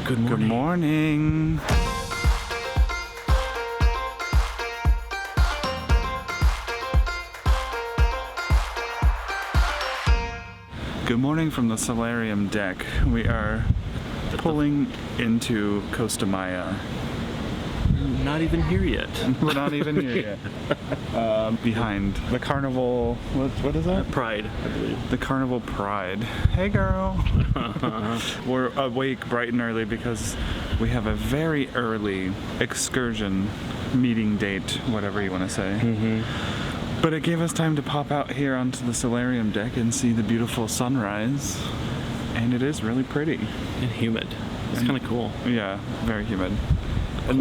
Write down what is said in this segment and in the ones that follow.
Good morning. Good morning. Good morning from the solarium deck. We are pulling into Costa Maya. Not even here yet. We're not even here yet. Behind the carnival, what is that? Pride, I believe. The carnival Pride. Hey girl. We're awake bright and early because we have a very early excursion meeting date, whatever you want to say. But it gave us time to pop out here onto the solarium deck and see the beautiful sunrise. And it is really pretty. And humid. It's kind of cool. Yeah, very humid. And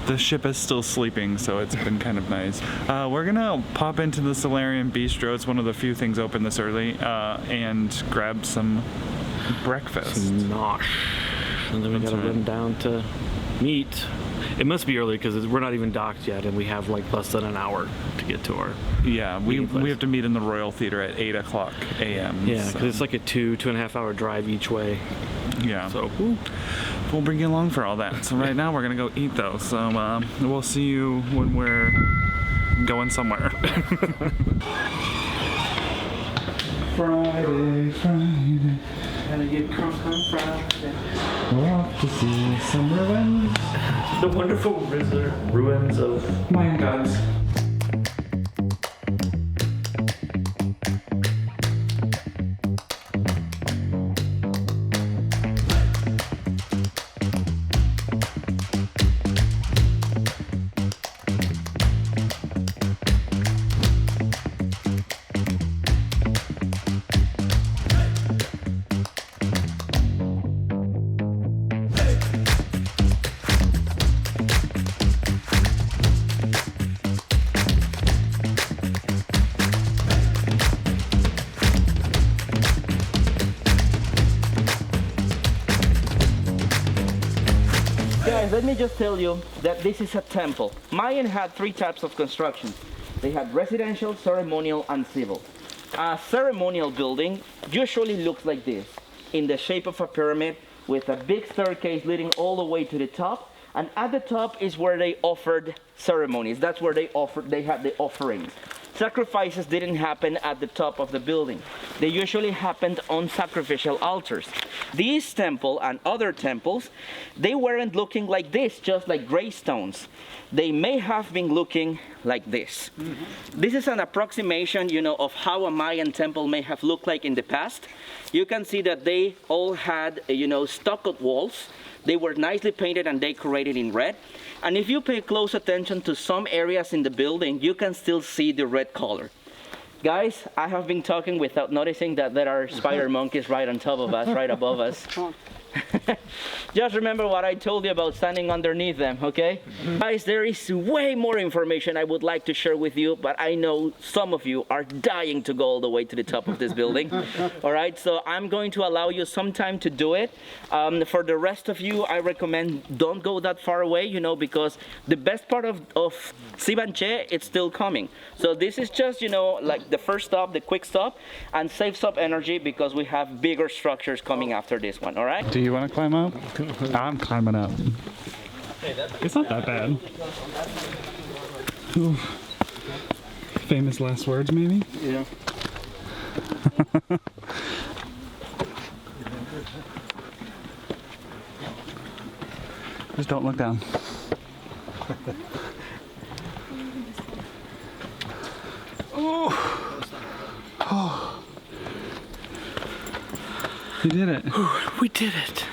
the ship is still sleeping, so it's been kind of nice. We're gonna pop into the Solarium Bistro. It's one of the few things open this early, and grab some breakfast. Nosh. And then we gotta run down to meet. It must be early because we're not even docked yet, and we have like less than an hour to get to our. Yeah, we have to meet in the Royal Theater at 8 o'clock a.m. Yeah, because it's like a 2.5 hour drive each way. Yeah. So we'll bring you along for all that. So right now we're gonna go eat though. So we'll see you when we're going somewhere. Friday. Gotta get crunk on Friday. We're off to see some ruins. The wonderful ruins of Mayan gods. Guys, let me just tell you that this is a temple. Mayan had three types of construction. They had residential, ceremonial, and civil. A ceremonial building usually looks like this, in the shape of a pyramid with a big staircase leading all the way to the top. And at the top is where they offered ceremonies. That's where they had the offerings. Sacrifices didn't happen at the top of the building. They usually happened on sacrificial altars. These temple and other temples, they weren't looking like this, just like gravestones. They may have been looking like this. This is an approximation, of how a Mayan temple may have looked like in the past. You can see that they all had, stucco walls. They were nicely painted and decorated in red. And if you pay close attention to some areas in the building, you can still see the red color. Guys, I have been talking without noticing that there are spider monkeys right on top of us, right above us. Just remember what I told you about standing underneath them, okay? Guys, there is way more information I would like to share with you, but I know some of you are dying to go all the way to the top of this building. All right, so I'm going to allow you some time to do it. For the rest of you, I recommend don't go that far away, because the best part of Dzibanche, it's still coming. So this is just, like the first stop, the quick stop, and save up energy because we have bigger structures coming after this one, all right? Do you want to climb up? I'm climbing up. It's not that bad. Ooh. Famous last words, maybe? Yeah. Just don't look down. Oh. You did it. we did it.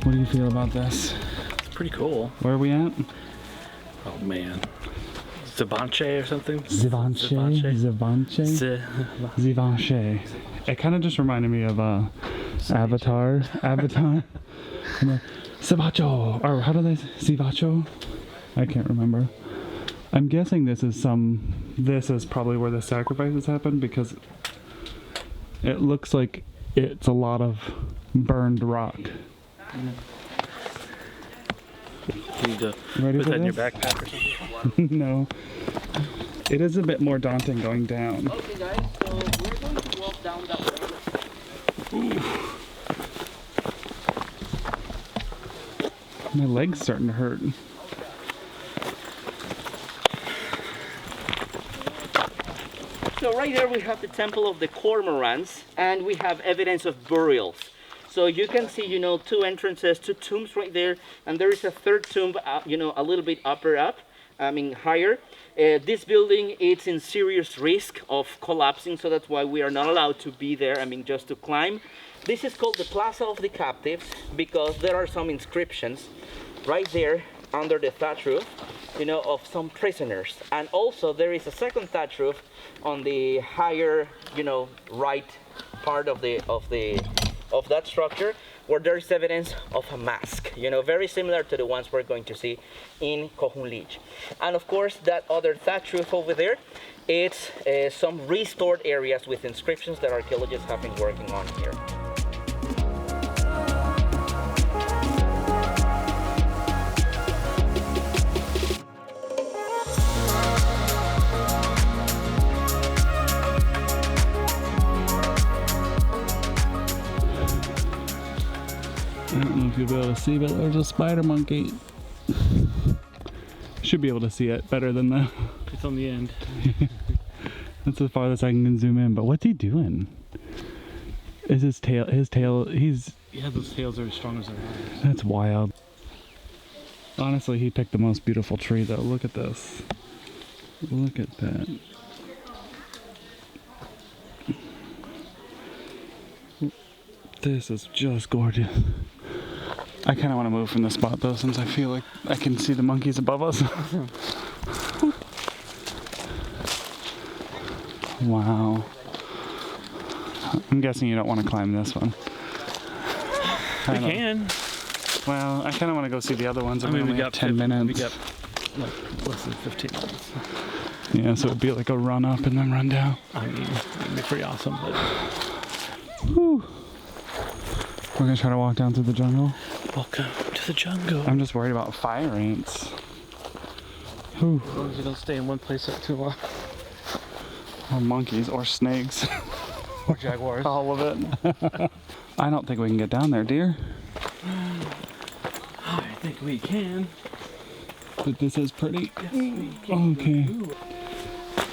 What do you feel about this? It's pretty cool. Where are we at? Oh man. Dzibanche or something? Dzibanche. It kind of just reminded me of Avatar. Zivacho, or how do they say Zivacho? I can't remember. I'm guessing this is probably where the sacrifices happen because it looks like it's a lot of burned rock. You need to Ready put for that in your this? backpack or something. No. It is a bit more daunting going down. Okay guys, so we're going to walk down that way. My leg's starting to hurt. So right here we have the Temple of the Cormorants, and we have evidence of burials. So you can see, you know, two entrances, two tombs right there, and there is a third tomb, you know, a little bit higher. This building is in serious risk of collapsing, so that's why we are not allowed to be there, just to climb. This is called the Plaza of the Captives because there are some inscriptions right there under the thatch roof, you know, of some prisoners. And also there is a second thatch roof on the higher, you know, right part of that structure, where there's evidence of a mask, you know, very similar to the ones we're going to see in Kohunlich. And of course, that other thatch roof over there, it's some restored areas with inscriptions that archaeologists have been working on here. I don't know if you'll be able to see, but there's a spider monkey. Should be able to see it better than that. It's on the end. That's the farthest I can zoom in, but what's he doing? Is his tail, Yeah, those tails are as strong as their eyes. that's wild. Honestly, he picked the most beautiful tree though. Look at this. Look at that. This is just gorgeous. I kind of want to move from this spot though, since I feel like I can see the monkeys above us. Wow. I'm guessing you don't want to climb this one. We can. Well, I kind of want to go see the other ones. And we only have 10 minutes. We got like less than 15 minutes. Yeah, so it'd be like a run up and then run down. I mean, it'd be pretty awesome, but... Whew. We're gonna try to walk down through the jungle. Welcome to the jungle. I'm just worried about fire ants. Whew. As long as you don't stay in one place for too long. Or monkeys, or snakes. Or jaguars. All of it. I don't think we can get down there, dear. I think we can. But this is pretty. Yes, we can. Okay.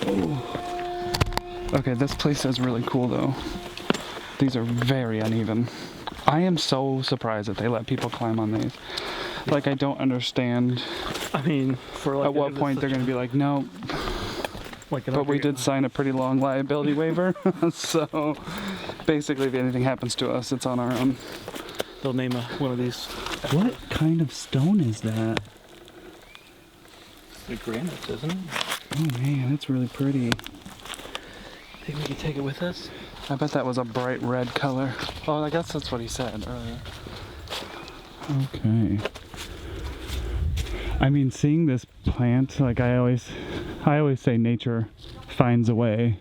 Oh. Okay, this place is really cool though. These are very uneven. I am so surprised that they let people climb on these. Like, I don't understand. I mean, for like... At what point they're going to be like, no. Like But we did sign a pretty long liability waiver. So, basically, if anything happens to us, it's on our own. They'll name one of these. What kind of stone is that? It's like granite, isn't it? Oh man, it's really pretty. Think we can take it with us? I bet that was a bright red color. Oh, I guess that's what he said earlier. Okay. I mean, seeing this plant, like I always say nature finds a way.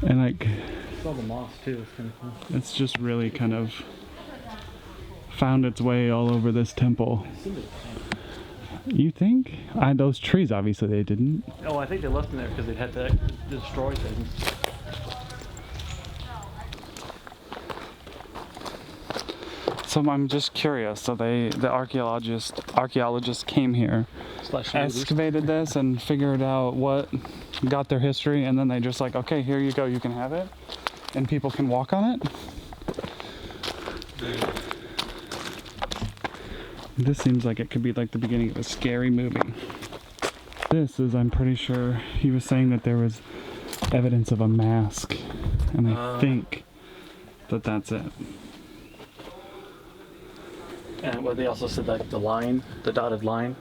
And like, It's all the moss too, it's kind of cool. it's just really kind of found its way all over this temple. You think? Those trees, obviously they didn't. Oh, I think they left them there because they had to destroy things. So I'm just curious. So the archaeologists came here, excavated this, and figured out what got their history, and then they just like, okay, here you go, you can have it, and people can walk on it. This seems like it could be like the beginning of a scary movie. This is, I'm pretty sure, he was saying that there was evidence of a mask, and I think that that's it. And what they also said, like the dotted line,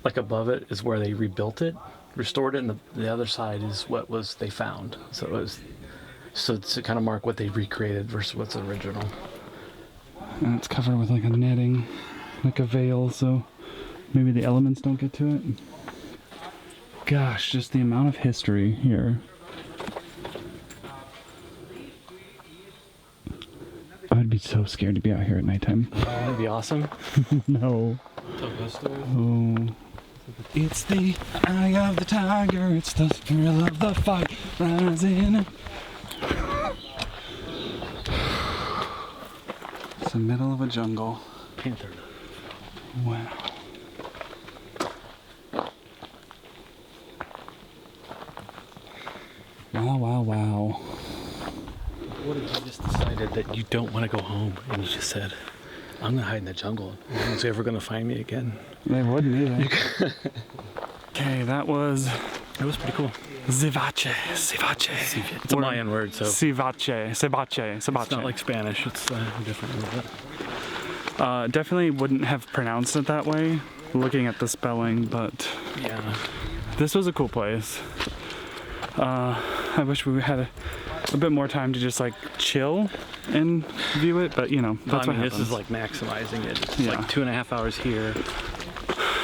like above it is where they rebuilt it, restored it, and the other side is what they found. So it was, to kind of mark what they recreated versus what's original. And it's covered with like a netting, like a veil, so maybe the elements don't get to it. Gosh, just the amount of history here. be so scared to be out here at nighttime. That'd be awesome. No. Oh. It's the eye of the tiger, it's the thrill of the fight rising. It's the middle of a jungle. Panther. Wow. Wow, wow, wow. What if you just decided that you don't want to go home and you just said, I'm going to hide in the jungle. No one's ever going to find me again. They wouldn't either. Okay, that was pretty cool. Dzibanche. It's a Mayan word, so Ceviche. it's not like Spanish. It's different a little bit. Definitely wouldn't have pronounced it that way, looking at the spelling, but Yeah. this was a cool place. I wish we had a bit more time to just like chill and view it, but you know, that's I mean, what this happens. is like maximizing it. It's Yeah. like 2.5 hours here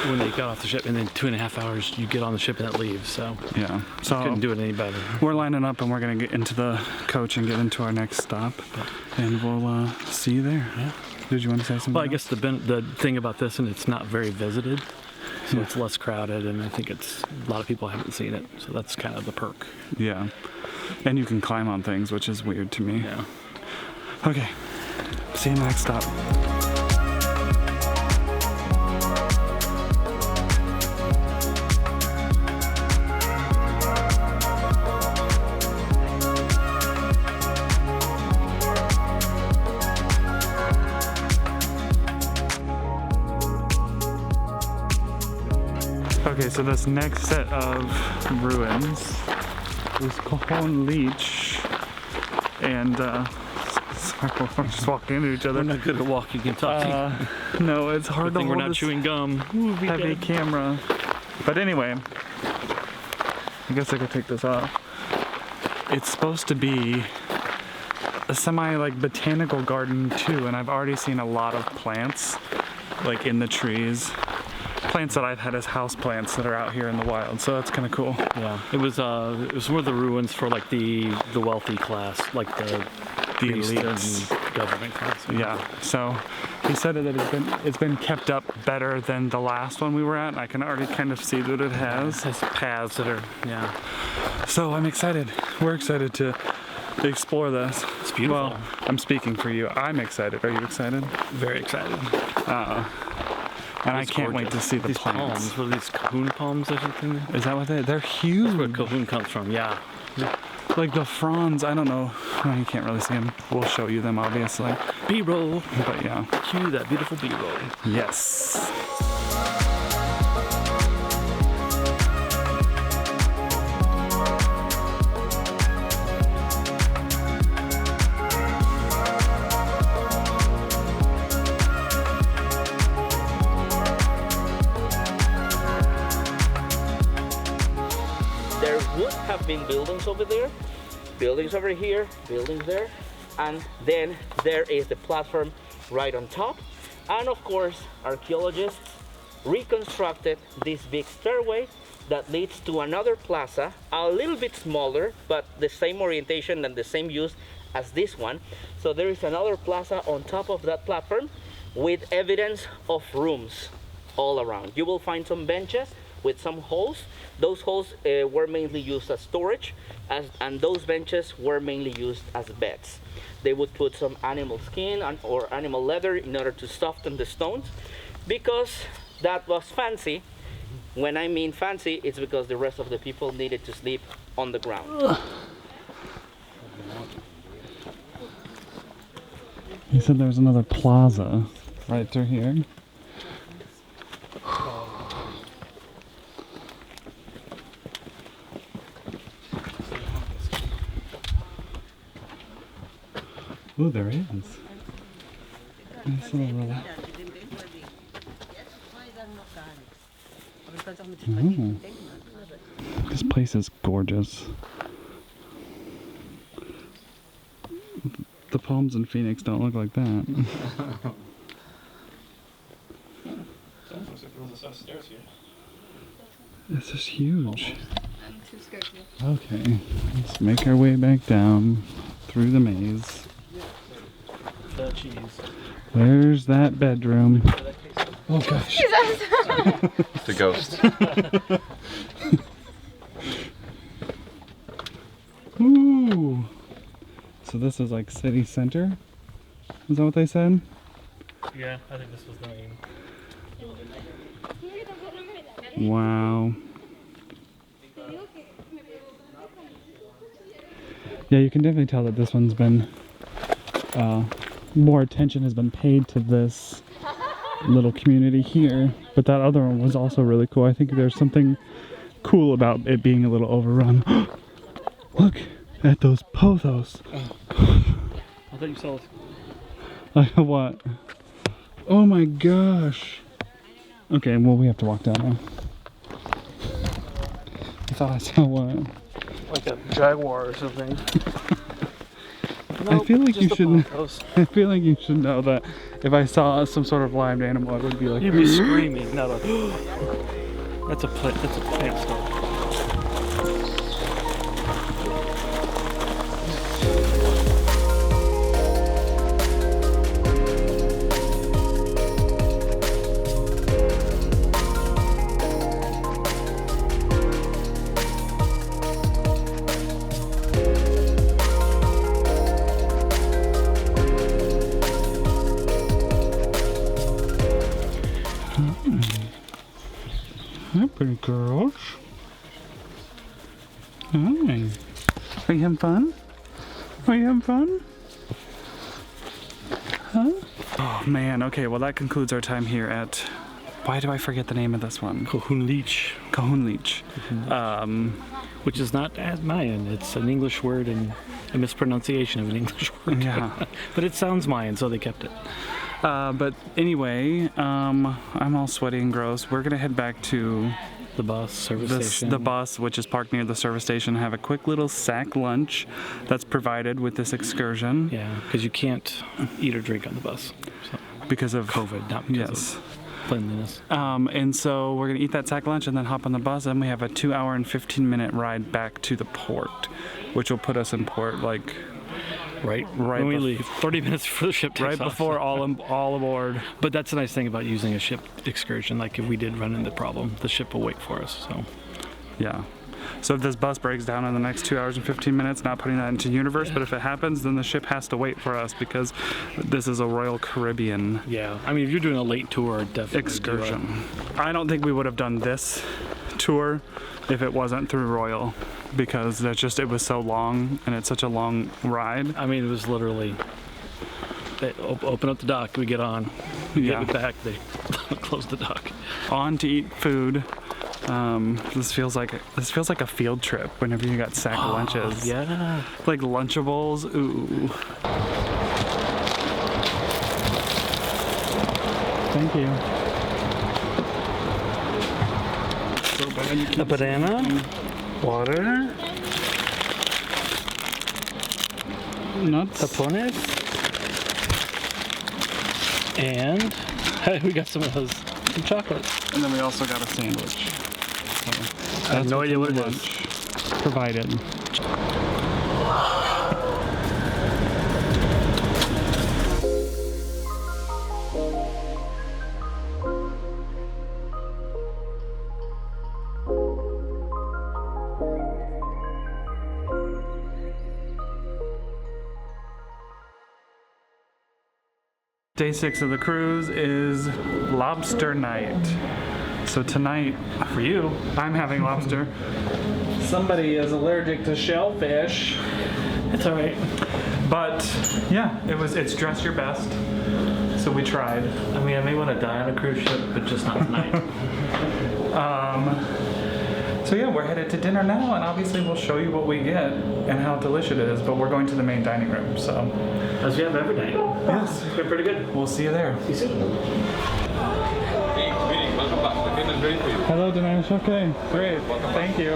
when they got off the ship, and then 2.5 hours you get on the ship and it leaves. So Yeah, so couldn't do it any better. we're lining up and we're gonna get into the coach and get into our next stop, and we'll see you there. Yeah. Did you want to say something? Well, I guess the thing about this, and it's not very visited, so it's less crowded, and I think it's a lot of people haven't seen it, so that's kind of the perk. Yeah, and you can climb on things, which is weird to me. Yeah. Okay, see you next stop. Okay, so this next set of ruins is Kohunlich, and sorry, we're just walking into each We're other. not good at walking and talking. No, it's hard Good to thing we're hold not this chewing gum. Ooh, we heavy did. camera. But anyway, I guess I could take this off. It's supposed to be a semi like botanical garden too, and I've already seen a lot of plants like in the trees. Plants that I've had as house plants that are out here in the wild, so that's kind of cool. Yeah, it was one of the ruins for like the wealthy class, like the priests elites. and government class. Yeah, so he said that it's been kept up better than the last one we were at, and I can already kind of see that it It has. has paths that are, yeah. So I'm excited. We're excited to explore this. It's beautiful. Well, I'm speaking for you. I'm excited. Are you excited? Very excited. And It's I can't wait gorgeous. to see the these plants. palms. What are these Cahoon palms or something? Is that what they're Where huge? Cahoon comes from, yeah. Like the fronds, I don't know. No, you can't really see them. We'll show you them, obviously. B-roll. But yeah. Cue that beautiful B-roll. Yes. There would have been buildings over there, buildings over here, buildings there, and then there is the platform right on top. And of course, archaeologists reconstructed this big stairway that leads to another plaza, a little bit smaller, but the same orientation and the same use as this one. So there is another plaza on top of that platform with evidence of rooms all around. You will find some benches with some holes. Those holes were mainly used as storage, and those benches were mainly used as beds. They would put some animal skin or animal leather in order to soften the stones, because that was fancy. When I mean fancy, it's because the rest of the people needed to sleep on the ground. He said there's another plaza right through here. Oh, there is. Nice little This place is gorgeous. The palms in Phoenix don't look like that. This is huge. I'm too scared to. Okay, let's make our way back down through the maze. the cheese. There's that bedroom. Oh gosh. The ghost. Ooh. So this is like city center? Is that what they said? Yeah, I think this was the name. Wow. Yeah, you can definitely tell that this one's been, more attention has been paid to this little community here. But that other one was also really cool. I think there's something cool about it being a little overrun. Look at those pothos. I thought you saw this. What? Oh my gosh. Okay, well we have to walk down now. I thought I saw one. Like a jaguar or something. I feel like you just should. pothos. I feel like you should know that if I saw some sort of live animal, I would be like. You'd be screaming. No, that's a plant stalk. Hi, pretty girls. Hi. Are you having fun? Are you having fun? Huh? Oh man, okay, well that concludes our time here at... Why do I forget the name of this one? Kohunlich. Kohunlich. Which is not as Mayan. It's an English word and a mispronunciation of an English word. Yeah. But it sounds Mayan, so they kept it. But anyway, I'm all sweaty and gross. We're gonna head back to The bus, service station. the bus, which is parked near the service station, have a quick little sack lunch that's provided with this excursion. Yeah, because you can't eat or drink on the bus. So, Because of COVID, not because yes. of cleanliness. And so we're gonna eat that sack lunch and then hop on the bus, and we have a 2-hour and 15-minute ride back to the port, which will put us in port like Right Right when we bef- leave, 30 minutes before the ship takes right off. before all aboard. But that's the nice thing about using a ship excursion. Like if we did run into the problem, the ship will wait for us. So Yeah. So if this bus breaks down in the next 2 hours and 15 minutes, not putting that into universe, but if it happens, then the ship has to wait for us because this is a Royal Caribbean yeah, I mean if you're doing a late tour, definitely excursion. I don't think we would have done this tour if it wasn't through Royal, because that's just, it was so long and it's such a long ride. I mean it was literally they open up the dock, we get on, we Yeah. get it back, they close the dock. On to eat food. This feels like a field trip whenever you got sack lunches. Yeah. Like Lunchables. Ooh. Thank you. So bad you A keep banana, water, nuts. tapones, and we got some of those chocolate. And then we also got a sandwich. So I have no idea what it is. lunch provided. Day 6 of the cruise is lobster night. So tonight, for you, I'm having lobster. Somebody is allergic to shellfish. It's all right. But yeah, it's dress your best. So we tried. I mean, I may want to die on a cruise ship, but just not tonight. So yeah, we're headed to dinner now, and obviously we'll show you what we get and how delicious it is, but we're going to the main dining room, so. As we have every night. Yes. It's been pretty good. We'll see you there. See you soon. Welcome back. The dinner is ready for you. Hello, Dinesh. Okay, great. Thank you.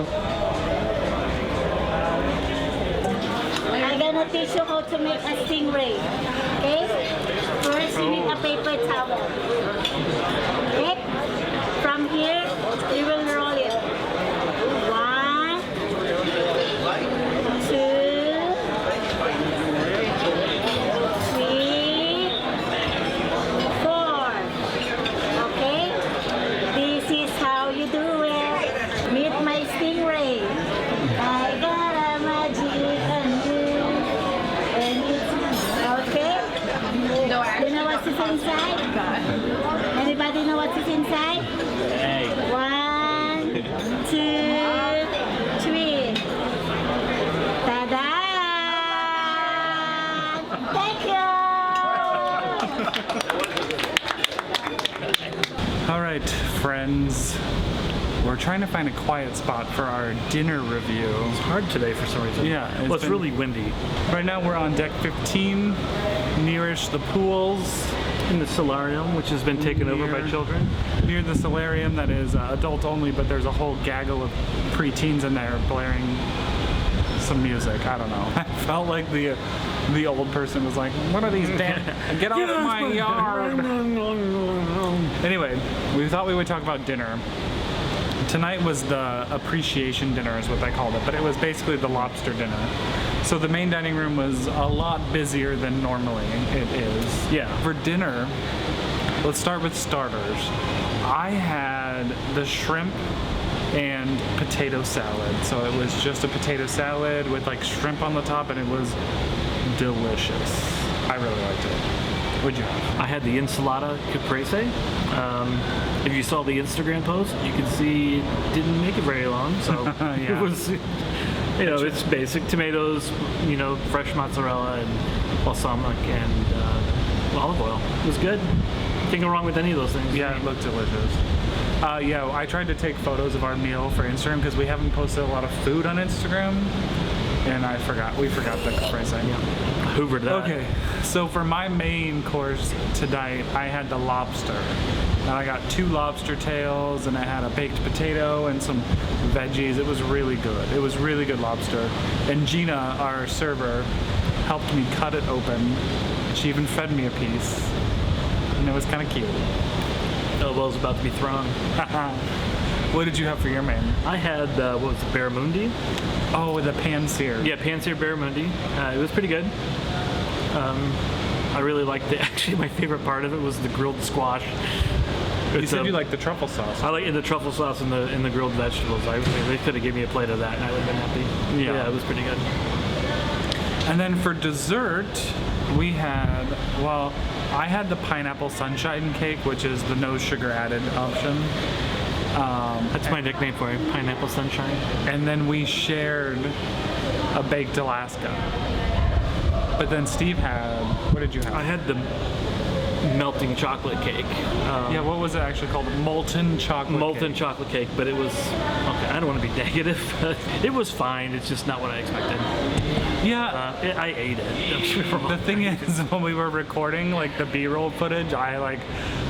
I'm gonna teach you how to make a stingray. Okay? First, you need a paper towel. Okay? From here, you will roll it. 1, 2, 3, inside? Anybody know what is inside? 1, 2, 3. Ta-da! Thank you! All right, friends. We're trying to find a quiet spot for our dinner review. It's hard today for some reason. Yeah, Well, it's been- really windy. Right now we're on deck 15, nearish the pools, In the solarium, which has been taken over by Near- children. near the solarium that is adult only, but there's a whole gaggle of preteens in there blaring some music. I don't know. I felt like the old person was like, "What are these damn? Get off my yard!" Anyway, we thought we would talk about dinner. Tonight was the appreciation dinner, is what they called it, but it was basically the lobster dinner. So the main dining room was a lot busier than normally it is. Yeah. For dinner, let's start with starters. I had the shrimp and potato salad. So it was just a potato salad with like shrimp on the top, and it was delicious. I really liked it. What'd you have? I had the ensalada caprese. If you saw the Instagram post, you can see it didn't make it very long. So Yeah. it was, it's basic tomatoes, fresh mozzarella and balsamic and olive oil. It was good. Can't go wrong with any of those things. Yeah, it looked delicious. Yeah, I tried to take photos of our meal for Instagram because we haven't posted a lot of food on Instagram, and we forgot the caprese. Hoovered that. Okay, so for my main course tonight, I had the lobster. And I got 2 lobster tails, and I had a baked potato and some veggies. It was really good. It was really good lobster. And Gina, our server, helped me cut it open. She even fed me a piece, and it was kind of cute. Elbow's about to be thrown. What did you have for your main? I had, what was it, barramundi? Oh, the pan-seared. Yeah, pan-seared barramundi. It was pretty good. I really liked it. Actually, my favorite part of it was the grilled squash. You said you liked the truffle sauce. I like the truffle sauce and the grilled vegetables. They could have given me a plate of that, and I would have been happy. Yeah. It was pretty good. And then for dessert, we had, I had the pineapple sunshine cake, which is the no sugar added option. That's my nickname for it, Pineapple Sunshine. And then we shared a baked Alaska. But then Steve had, what did you have? I had the melting chocolate cake. Yeah, what was it actually called? Molten chocolate Molten cake. chocolate cake, but it was, okay, I don't want to be negative, but it was fine. It's just not what I expected. Yeah. I ate it. Don't get me wrong. The thing is, when we were recording like the B-roll footage, I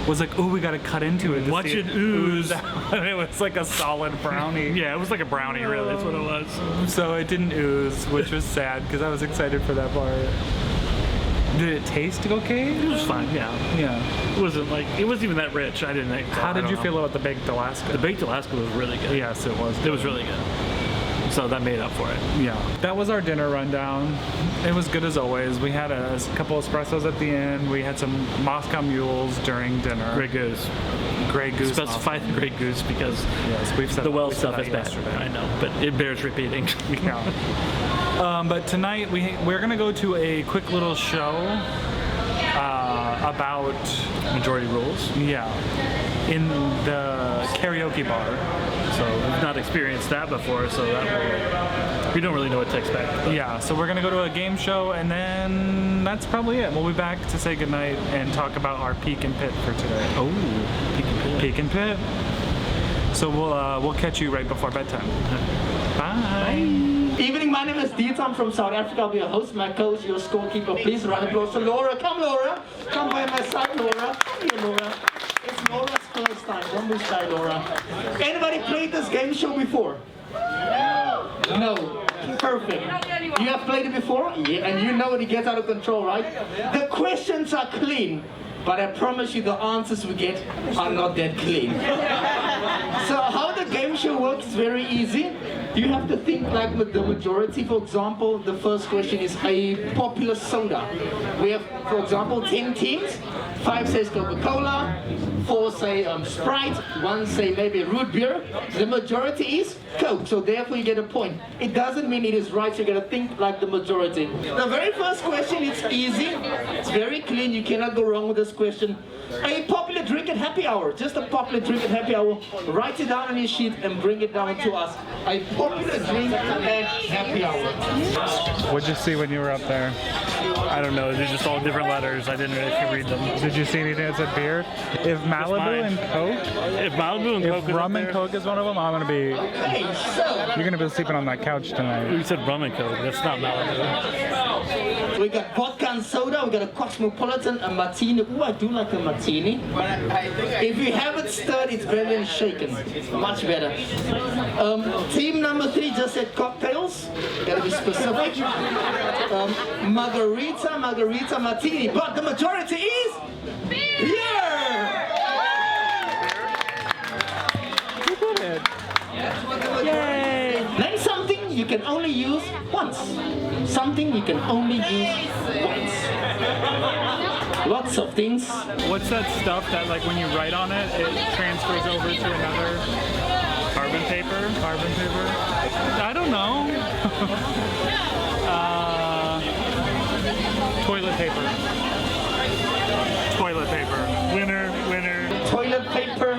was like, "Oh, we got to cut into it. to Watch see it ooze." And it was like a solid brownie. Yeah, it was like a brownie, really. That's what it was. So it didn't ooze, which was sad because I was excited for that part. Did it taste okay? It was fine, yeah. Yeah. It wasn't even that rich. I didn't think so. How I did don't you know. feel about the baked Alaska? The baked Alaska was really good. Yes, it was. It was really good. So that made up for it. Yeah. That was our dinner rundown. It was good as always. We had a couple espressos at the end. We had some Moscow mules during dinner. Grey Goose. Grey Goose. Specify the Grey Goose because Yes, we've said the well we said stuff that is bad. yesterday. I know, but it bears repeating. Yeah. But tonight we're gonna go to a quick little show about Majority rules. in the karaoke bar. So we've not experienced that before, so we don't really know what to expect. Yeah, so we're gonna go to a game show, and then that's probably it. We'll be back to say goodnight and talk about our peak and pit for today. Oh, peek and pit. Peak and pit. So we'll catch you right before bedtime. Bye. Evening, my name is Dieter. I'm from South Africa. I'll be your host, my coach, your scorekeeper. Please round of applause for Laura. Come, Laura. Come by my side, Laura. Come here, Laura. It's Laura's first time. Don't be shy, Laura. Anybody played this game show before? No. Perfect. You have played it before? Yeah, and you know it gets out of control, right? The questions are clean, but I promise you the answers we get are not that clean. So how the game show works is very easy. You have to think like with the majority. For example, the first question is a popular soda. We have, for example, 10 teams. 5 says Coca-Cola, 4 say Sprite, 1 say maybe root beer. The majority is Coke, so therefore you get a point. It doesn't mean it is right, so you gotta think like the majority. The very first question, it's easy, it's very clean, you cannot go wrong with this question. A popular drink at happy hour, just a popular drink at happy hour. Write it down on your sheet and bring it down to us. A popular drink at happy hour. What'd you see when you were up there? I don't know. They're just all different letters. I didn't really read them. Did you see anything that said beer? If Malibu mine. and Coke, If Malibu and Coke if is rum up and there, Coke is one of them, I'm gonna be. Okay, so You're gonna be sleeping on that couch tonight. we said rum and Coke. That's not Malibu. we got vodka and soda, we got a cosmopolitan, a martini. Ooh, I do like a martini. If you have it stirred, it's better than shaken. Much better. Team number 3 just said cocktails. Gotta be specific. Margarita, martini. But the majority is beer! You did it. Yay! Name something you can only use once. Something you can only use once. Lots of things. What's that stuff that, like, when you write on it, it transfers over to another Carbon paper. carbon paper? I don't know. Toilet paper. Toilet paper. Winner. Toilet paper.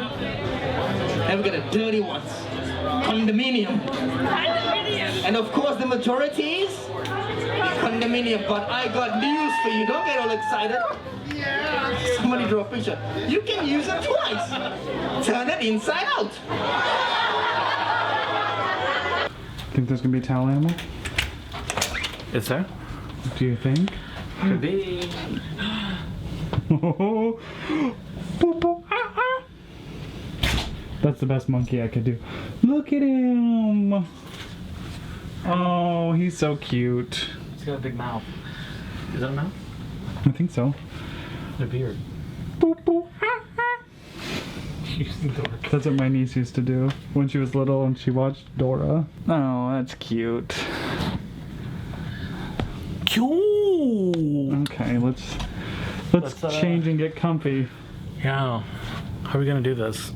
And we got a dirty ones. Condominium. And of course the majority is condominium. But I got news for you. Don't get all excited. Somebody draw a picture. You can use it twice. Turn it inside out. Think there's gonna be a towel animal? Is there? Do you think? Could be. That's the best monkey I could do. Look at him! Oh, he's so cute. He's got a big mouth. Is that a mouth? I think so. And a beard. That's what my niece used to do when she was little and she watched Dora. Oh, that's cute. Okay, let's change and get comfy. Yeah. How are we gonna do this?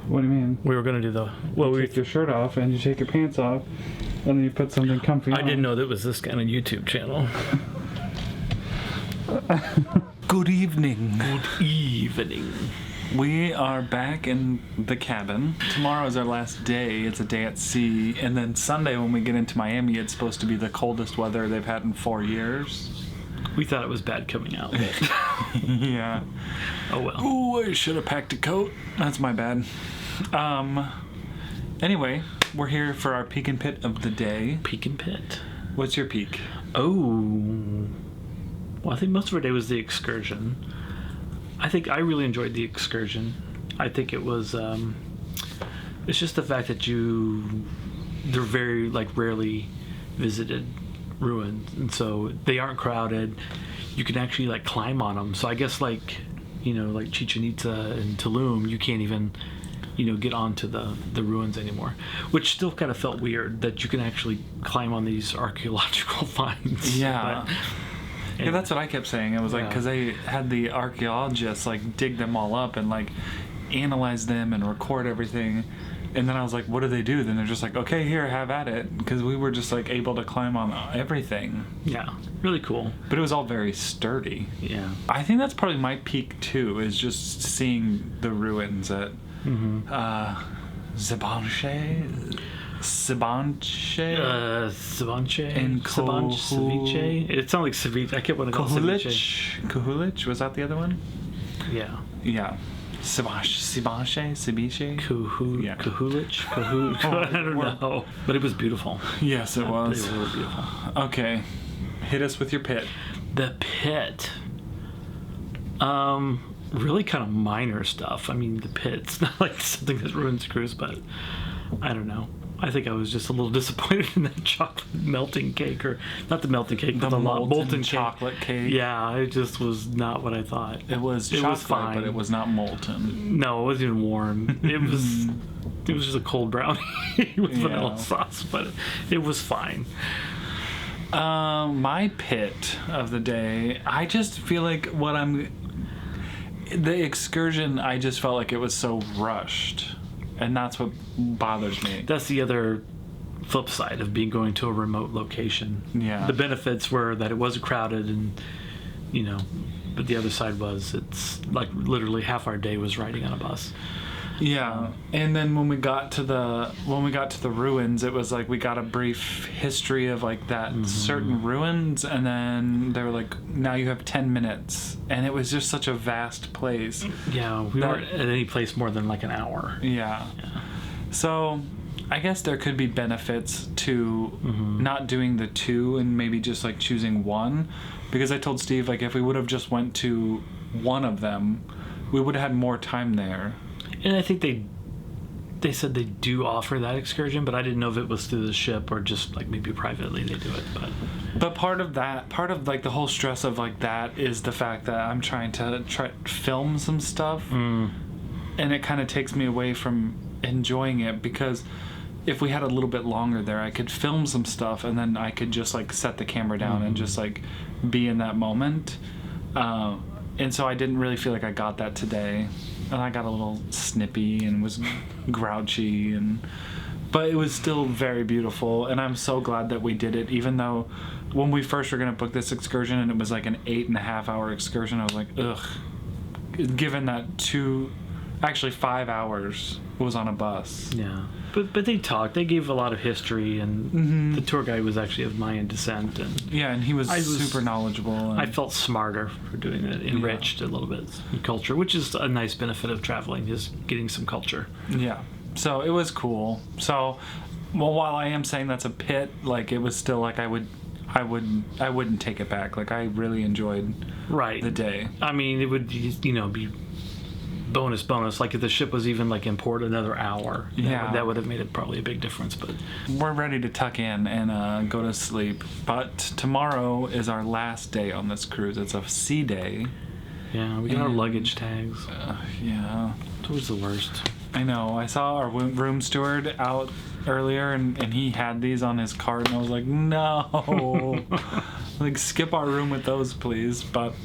What do you mean? We were gonna do the. Well, you take your shirt off and you take your pants off, and then you put something comfy on. I didn't know that was this kind of YouTube channel. Good evening. Good evening. We are back in the cabin. Tomorrow is our last day. It's a day at sea. And then Sunday when we get into Miami, it's supposed to be the coldest weather they've had in 4 years. We thought it was bad coming out. But Yeah. oh well. Ooh, I should have packed a coat. That's my bad. Anyway, we're here for our peek and pit of the day. Peak and pit. What's your peak? Oh. Well, I think most of our day was the excursion. I think I really enjoyed the excursion. I think it was, it's just the fact that they're very, like, rarely visited ruins. And so they aren't crowded. You can actually, like, climb on them. So I guess, like, you know, like Chichen Itza and Tulum, you can't even, you know, get onto the ruins anymore. Which still kind of felt weird that you can actually climb on these archaeological finds. Yeah. But, Yeah, that's what I kept saying. It was like, Yeah. because they had the archaeologists, like, dig them all up and, like, analyze them and record everything. And then I was like, what do they do? Then they're just like, okay, here, have at it. Because we were just, like, able to climb on everything. yeah, really cool. But it was all very sturdy. Yeah. I think that's probably my peak, too, is just seeing the ruins at Dzibanche? Dzibanche. And Ceviche. It sounds like ceviche. I kept wanting to call it ceviche. Kohunlich? Was that the other one? Yeah. Yeah. Dzibanche? Yeah. Kohunlich. I don't know. But it was beautiful. Yes, it It was. was really beautiful. Okay. Hit us with your pit. The pit. Really kind of minor stuff. I mean, the pit's not like something that ruins cruise, but I don't know. I think I was just a little disappointed in that chocolate melting cake, or not the melting cake, but The the molten cake. chocolate cake. Yeah, it just was not what I thought. It was chocolate, fine. but it was not molten. No, it wasn't even warm. It was just a cold brownie with vanilla sauce, but it was fine. My pit of the day, I just feel like the excursion, I just felt like it was so rushed, and that's what bothers me. That's the other flip side of going to a remote location. Yeah. The benefits were that it wasn't crowded, and but the other side was it's like literally half our day was riding on a bus. Yeah, and then when we got to the ruins, it was like we got a brief history of like that certain ruins, and then they were like, now you have 10 minutes, and it was just such a vast place. Yeah, we weren't at any place more than like an hour. Yeah. So I guess there could be benefits to not doing the two and maybe just like choosing one, because I told Steve, like, if we would have just went to one of them, we would have had more time there. And I think they said they do offer that excursion, but I didn't know if it was through the ship or just like maybe privately they do it. But part of like the whole stress of like that is the fact that I'm trying to film some stuff, and it kind of takes me away from enjoying it, because if we had a little bit longer there, I could film some stuff and then I could just like set the camera down and just like be in that moment. And so I didn't really feel like I got that today. And I got a little snippy and was grouchy, but it was still very beautiful, and I'm so glad that we did it, even though when we first were going to book this excursion and it was like an 8.5-hour excursion, I was like, ugh. Given that 5 hours was on a bus. Yeah. But they talked. They gave a lot of history, and the tour guide was actually of Mayan descent, and he was super knowledgeable. And I felt smarter for doing it, enriched a little bit in culture, which is a nice benefit of traveling, is getting some culture. Yeah. So it was cool. So, while I am saying that's a pit, like it was still like I wouldn't take it back. Like I really enjoyed the day. I mean, it would be bonus. Like if the ship was even like in port another hour, that would have made it probably a big difference. But we're ready to tuck in and go to sleep. But tomorrow is our last day on this cruise. It's a sea day. Yeah, we got our luggage tags. Yeah, it was the worst. I know. I saw our room steward out earlier, and he had these on his cart, and I was like, no, like skip our room with those, please. But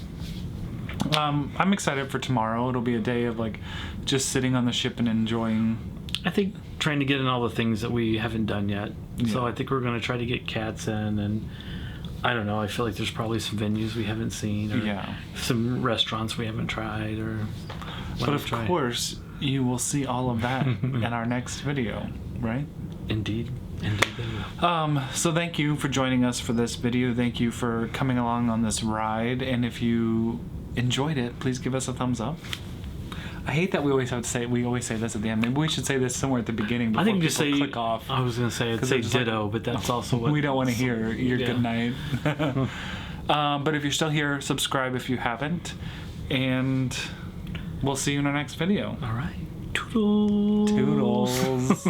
I'm excited for tomorrow. It'll be a day of like just sitting on the ship and enjoying. I think trying to get in all the things that we haven't done yet. Yeah. So I think we're going to try to get cats in, and I don't know. I feel like there's probably some venues we haven't seen, or some restaurants we haven't tried, or. But of course, you will see all of that in our next video, right? Indeed. So thank you for joining us for this video. Thank you for coming along on this ride, and if you enjoyed it, please give us a thumbs up. I hate that we always say this at the end. Maybe we should say this somewhere at the beginning before people click off. I was gonna say ditto, but that's also what we don't want to hear your good night. But if you're still here, subscribe if you haven't, and we'll see you in our next video. All right. Toodles. Toodles.